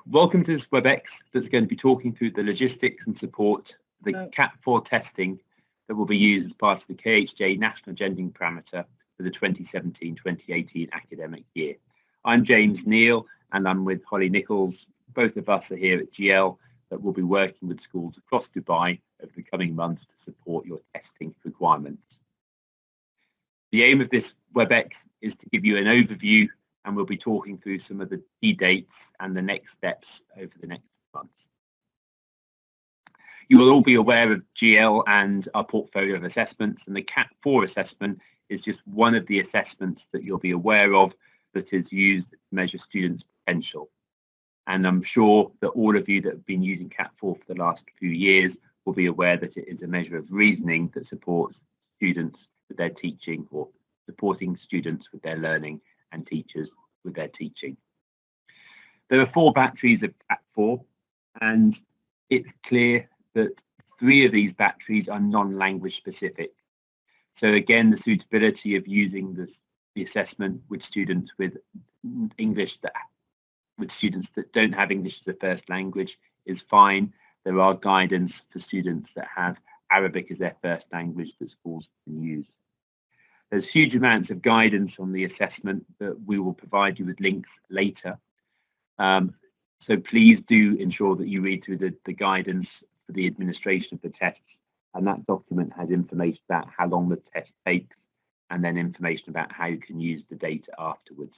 Welcome to this WebEx that's going to be talking through the logistics and support the CAT4 testing that will be used as part of the KHJ National Agending Parameter for the 2017-2018 academic year. I'm James Neal and I'm with Holly Nichols. Both of us are here at GL that will be working with schools across Dubai over the coming months to support your testing requirements. The aim of this WebEx is to give you an overview, and we'll be talking through some of the key dates and the next steps over the next months. You will all be aware of GL and our portfolio of assessments, and the CAT4 assessment is just one of the assessments that you'll be aware of that is used to measure students' potential. And I'm sure that all of you that have been using CAT4 for the last few years will be aware that it is a measure of reasoning that supports students with their teaching, or supporting students with their learning and teachers with their teaching. There are 4 batteries of CAT4, and it's clear that 3 of these batteries are non-language specific. So again, the suitability of using the assessment with students with students that don't have English as a first language is fine. There are guidance for students that have Arabic as their first language that schools can use. There's huge amounts of guidance on the assessment that we will provide you with links later. So please do ensure that you read through the guidance for the administration of the tests, and that document has information about how long the test takes and then information about how you can use the data afterwards.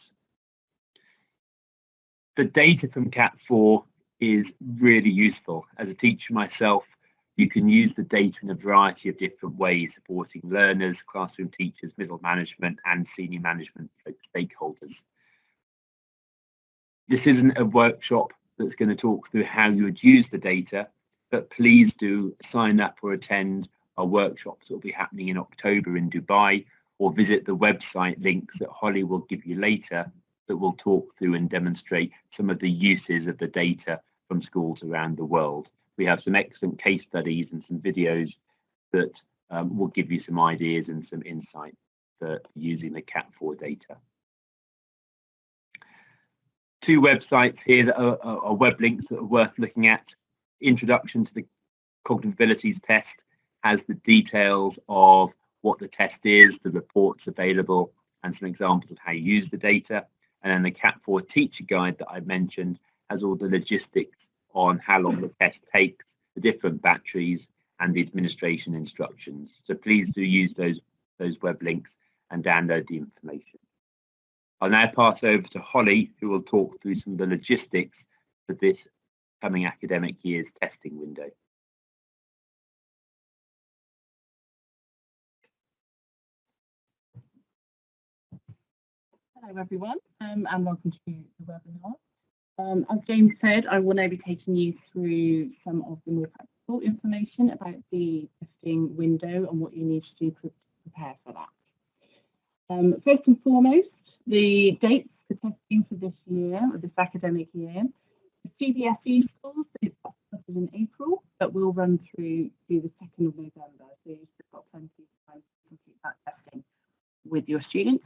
The data from CAT4 is really useful. As a teacher myself, you can use the data in a variety of different ways, supporting learners, classroom teachers, middle management, and senior management stakeholders. This isn't a workshop that's going to talk through how you would use the data, but please do sign up or attend our workshops that will be happening in October in Dubai, or visit the website links that Holly will give you later that will talk through and demonstrate some of the uses of the data from schools around the world. We have some excellent case studies and some videos that will give you some ideas and some insight for using the CAT4 data. 2 websites here that are web links that are worth looking at. Introduction to the Cognitive Abilities Test has the details of what the test is, the reports available, and some examples of how you use the data. And then the CAT4 teacher guide that I mentioned has all the logistics on how long the test takes, the different batteries, and the administration instructions. So please do use those web links and download the information. I'll now pass over to Holly, who will talk through some of the logistics for this coming academic year's testing window. Hello everyone, and welcome to the webinar. As James said, I will now be taking you through some of the more practical information about the testing window and what you need to do to prepare for that. First and foremost, the dates for testing for this year, or this academic year. The CBSE schools, it's started in April, but will run through to the 2nd of November, so you've got plenty of time to complete that testing with your students.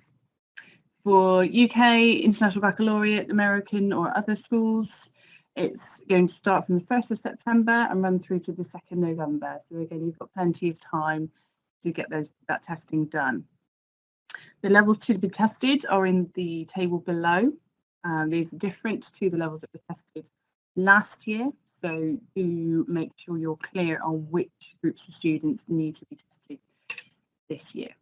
For UK, International Baccalaureate, American or other schools, it's going to start from the 1st of September and run through to the 2nd November. So again, you've got plenty of time to get that testing done. The levels to be tested are in the table below. These are different to the levels that were tested last year. So do make sure you're clear on which groups of students need to be tested this year.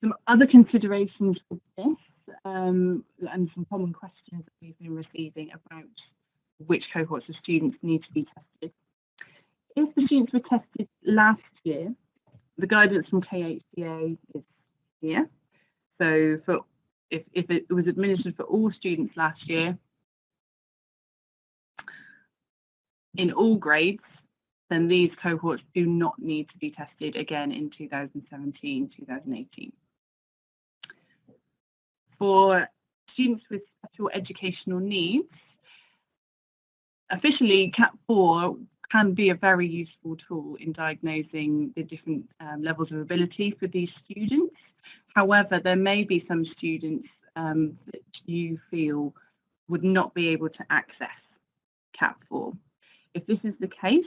Some other considerations for this, and some common questions that we've been receiving about which cohorts of students need to be tested. If the students were tested last year, the guidance from KHDA is here. So if it was administered for all students last year, in all grades, then these cohorts do not need to be tested again in 2017-2018. For students with special educational needs, officially CAT4 can be a very useful tool in diagnosing the different levels of ability for these students. However, there may be some students that you feel would not be able to access CAT4. If this is the case,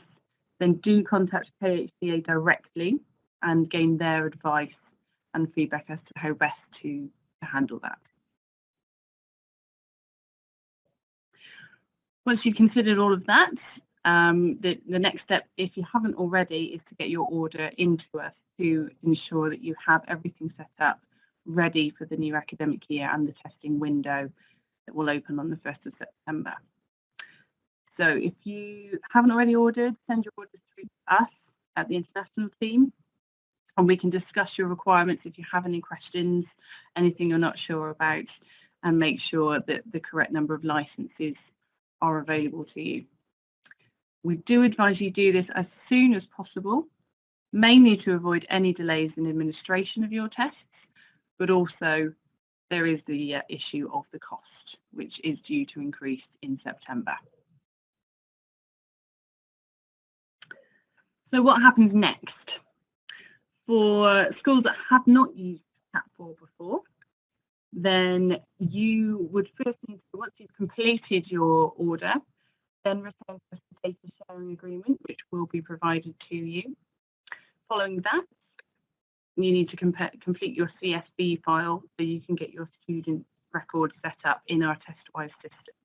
then do contact KHDA directly and gain their advice and feedback as to how best to handle that. Once you've considered all of that, the next step, if you haven't already, is to get your order into us to ensure that you have everything set up ready for the new academic year and the testing window that will open on the 1st of September. So if you haven't already ordered, send your orders through to us at the international team, and we can discuss your requirements if you have any questions, anything you're not sure about, and make sure that the correct number of licenses are available to you. We do advise you do this as soon as possible, mainly to avoid any delays in administration of your tests, but also there is the issue of the cost, which is due to increase in September. So what happens next? For schools that have not used CAT4 before, then you would first need to, once you've completed your order, then return to the data sharing agreement, which will be provided to you. Following that, you need to complete your CSV file so you can get your student record set up in our TestWise system.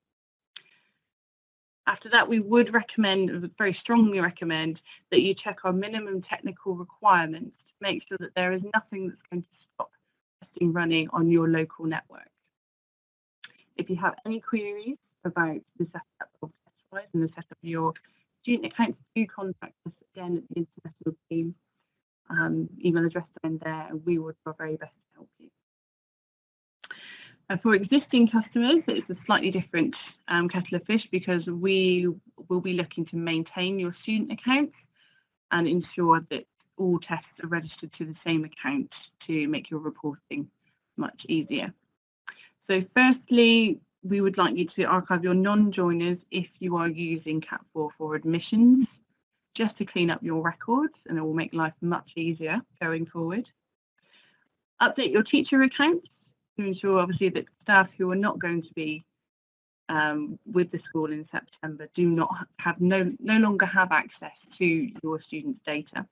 After that, we would recommend, very strongly recommend, that you check our minimum technical requirements to make sure that there is nothing that's going to stop testing running on your local network. If you have any queries about the setup of TestWise and the setup of your student accounts, do contact us again at the international team. Email address down there, and we will do our very best to help you. For existing customers, it's a slightly different kettle of fish, because we will be looking to maintain your student accounts and ensure that all tests are registered to the same account to make your reporting much easier. So firstly, we would like you to archive your non-joiners if you are using CAT4 for admissions, just to clean up your records, and it will make life much easier going forward. Update your teacher accounts to ensure, obviously, that staff who are not going to be with the school in September do not have no longer have access to your students' data,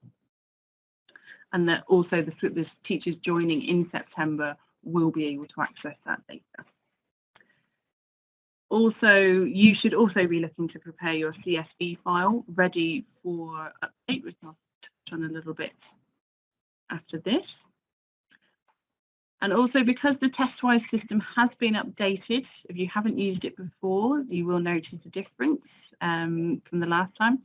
and that also the teachers joining in September will be able to access that data. Also, you should also be looking to prepare your CSV file ready for update, which I'll touch on a little bit after this. And also, because the TestWise system has been updated, if you haven't used it before, you will notice a difference from the last time.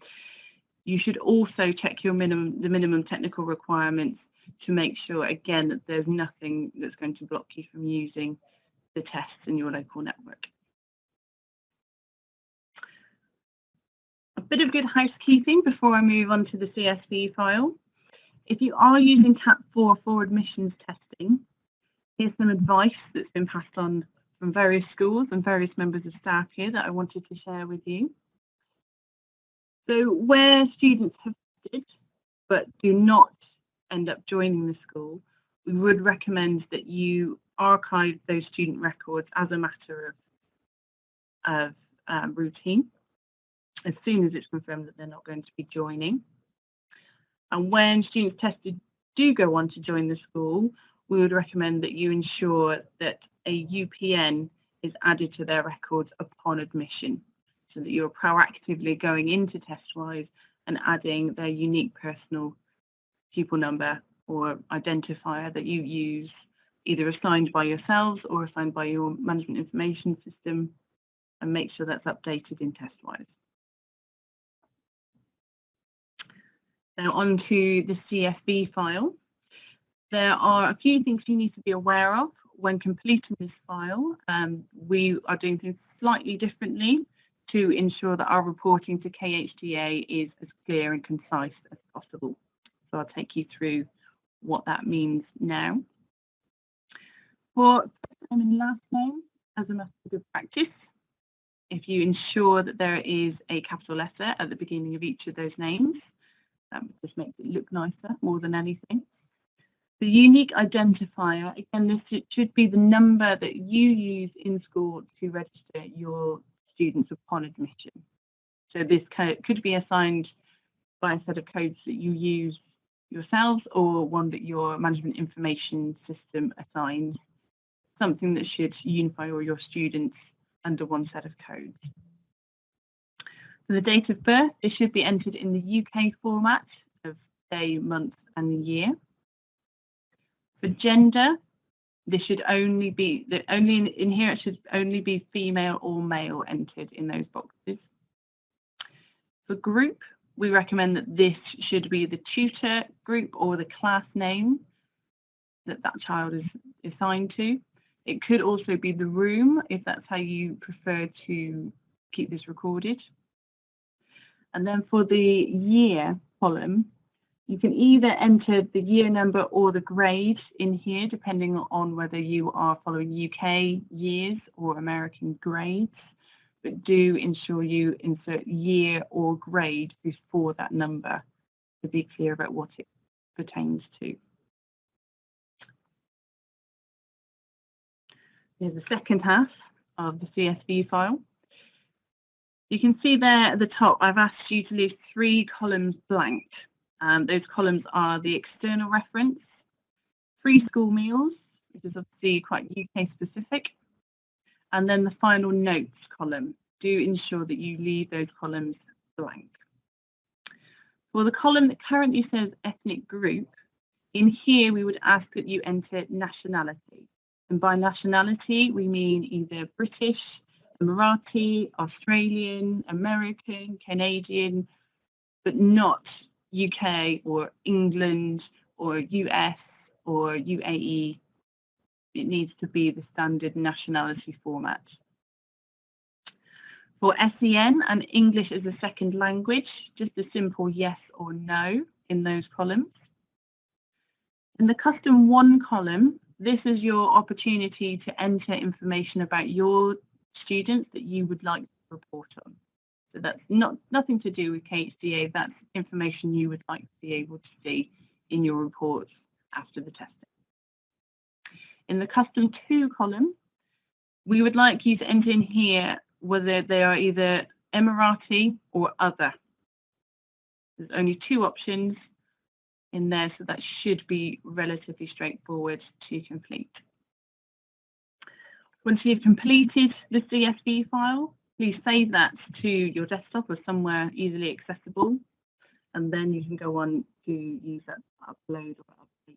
You should also check the minimum technical requirements to make sure, again, that there's nothing that's going to block you from using the tests in your local network. A bit of good housekeeping before I move on to the CSV file. If you are using CAT4 for admissions testing, here's some advice that's been passed on from various schools and various members of staff here that I wanted to share with you. So where students have tested but do not end up joining the school, we would recommend that you archive those student records as a matter of routine, as soon as it's confirmed that they're not going to be joining. And when students tested do go on to join the school, we would recommend that you ensure that a UPN is added to their records upon admission, so that you're proactively going into TestWise and adding their unique personal pupil number or identifier that you use, either assigned by yourselves or assigned by your management information system, and make sure that's updated in TestWise. Now on to the CSV file. There are a few things you need to be aware of when completing this file. We are doing things slightly differently to ensure that our reporting to KHDA is as clear and concise as possible. So I'll take you through what that means now. For first name and last name, as a matter of good practice, if you ensure that there is a capital letter at the beginning of each of those names, just makes it look nicer more than anything. The unique identifier, again, this should be the number that you use in school to register your students upon admission. So this could be assigned by a set of codes that you use yourselves or one that your management information system assigns, something that should unify all your students under one set of codes. For the date of birth, this should be entered in the UK format of day, month and year. For gender, this should only be, in here it should only be female or male entered in those boxes. For group, we recommend that this should be the tutor group or the class name that that child is assigned to. It could also be the room if that's how you prefer to keep this recorded. And then for the year column, you can either enter the year number or the grade in here, depending on whether you are following UK years or American grades, but do ensure you insert year or grade before that number to be clear about what it pertains to. Here's the second half of the CSV file. You can see there at the top, I've asked you to leave 3 columns blank. Those columns are the external reference, free school meals, which is obviously quite UK specific, and then the final notes column. Do ensure that you leave those columns blank. For the column that currently says ethnic group, in here we would ask that you enter nationality. And by nationality, we mean either British, Emirati, Australian, American, Canadian, but not UK or England or US or UAE. It needs to be the standard nationality format. For SEN and English as a second language, just a simple yes or no in those columns. In the custom 1 column, this is your opportunity to enter information about your students that you would like to report on. So that's nothing to do with KHDA, that's information you would like to be able to see in your reports after the testing. In the custom 2 column, we would like you to enter in here whether they are either Emirati or other. There's only 2 options in there, so that should be relatively straightforward to complete. Once you've completed the CSV file, please save that to your desktop or somewhere easily accessible, and then you can go on to use that to upload or update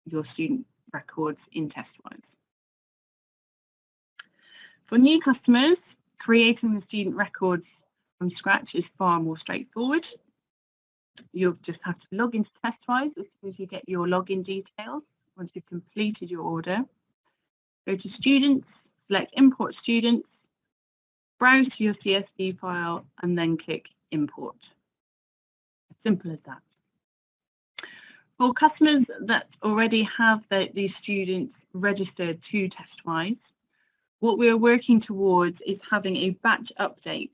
your student records in TestWise. For new customers, creating the student records from scratch is far more straightforward. You'll just have to log into TestWise as soon as you get your login details. Once you've completed your order, go to Students, select Import Students, browse to your CSV file, and then click Import. As simple as that. For customers that already have these students registered to TestWise, what we're working towards is having a batch update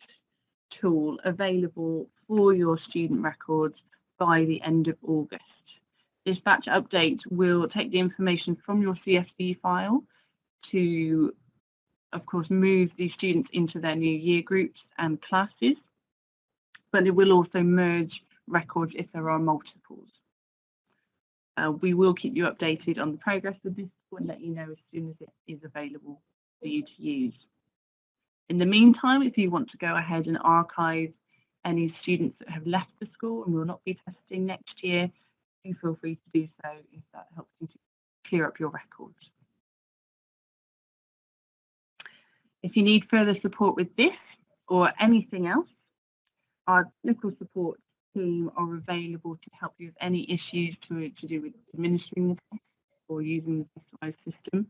tool available for your student records by the end of August. This batch update will take the information from your CSV file to, of course, move these students into their new year groups and classes, but it will also merge records if there are multiples. We will keep you updated on the progress of this and let you know as soon as it is available for you to use. In the meantime, if you want to go ahead and archive any students that have left the school and will not be testing next year, do feel free to do so if that helps you to clear up your records. If you need further support with this or anything else, our technical support team are available to help you with any issues to do with administering the test or using the TestWise system.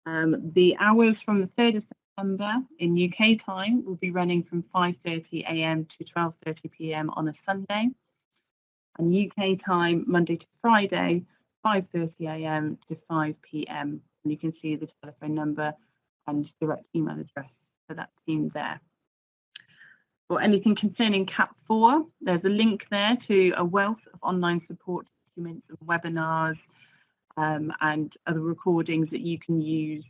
The hours from the 3rd of September in UK time will be running from 5:30 AM to 12:30 PM on a Sunday, and UK time Monday to Friday, 5:30 AM to 5 PM. And you can see the telephone number and direct email address for that team there. For anything concerning CAT4, there's a link there to a wealth of online support documents and webinars and other recordings that you can use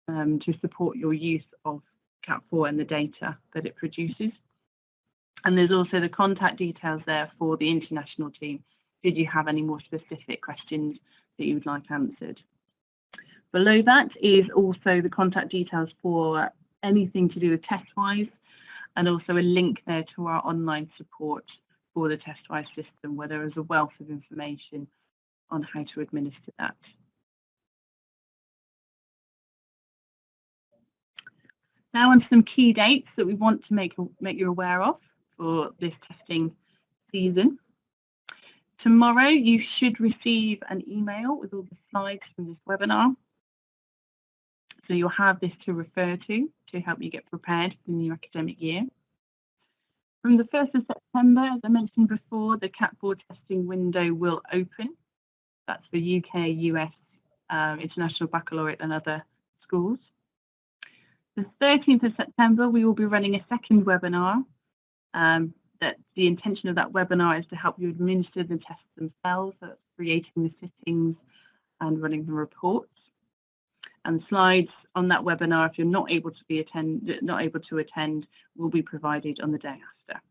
to support your use of CAT4 and the data that it produces. And there's also the contact details there for the international team, did you have any more specific questions that you would like answered. Below that is also the contact details for anything to do with TestWise, and also a link there to our online support for the TestWise system, where there is a wealth of information on how to administer that. Now on to some key dates that we want to make you aware of for this testing season. Tomorrow you should receive an email with all the slides from this webinar. So you'll have this to refer to help you get prepared for the new academic year. From the 1st of September, as I mentioned before, the CAT4 testing window will open. That's for UK, US, International Baccalaureate and other schools. The 13th of September, we will be running a second webinar. That the intention of that webinar is to help you administer the tests themselves, so that's creating the sittings and running the reports. And slides on that webinar, if you're not able to attend, will be provided on the day after.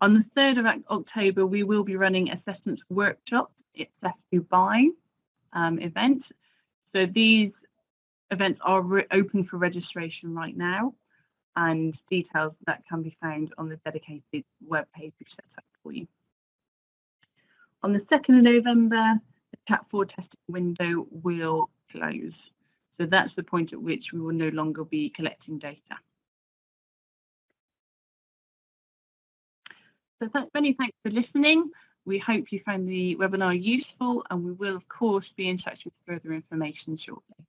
On the 3rd of October, we will be running assessments workshop. It's a Dubai event. So these events are open for registration right now, and details that can be found on the dedicated web page we've set up for you. On the 2nd of November, the CAT4 testing window will close. So that's the point at which we will no longer be collecting data. So many thanks for listening. We hope you found the webinar useful, and we will of course be in touch with further information shortly.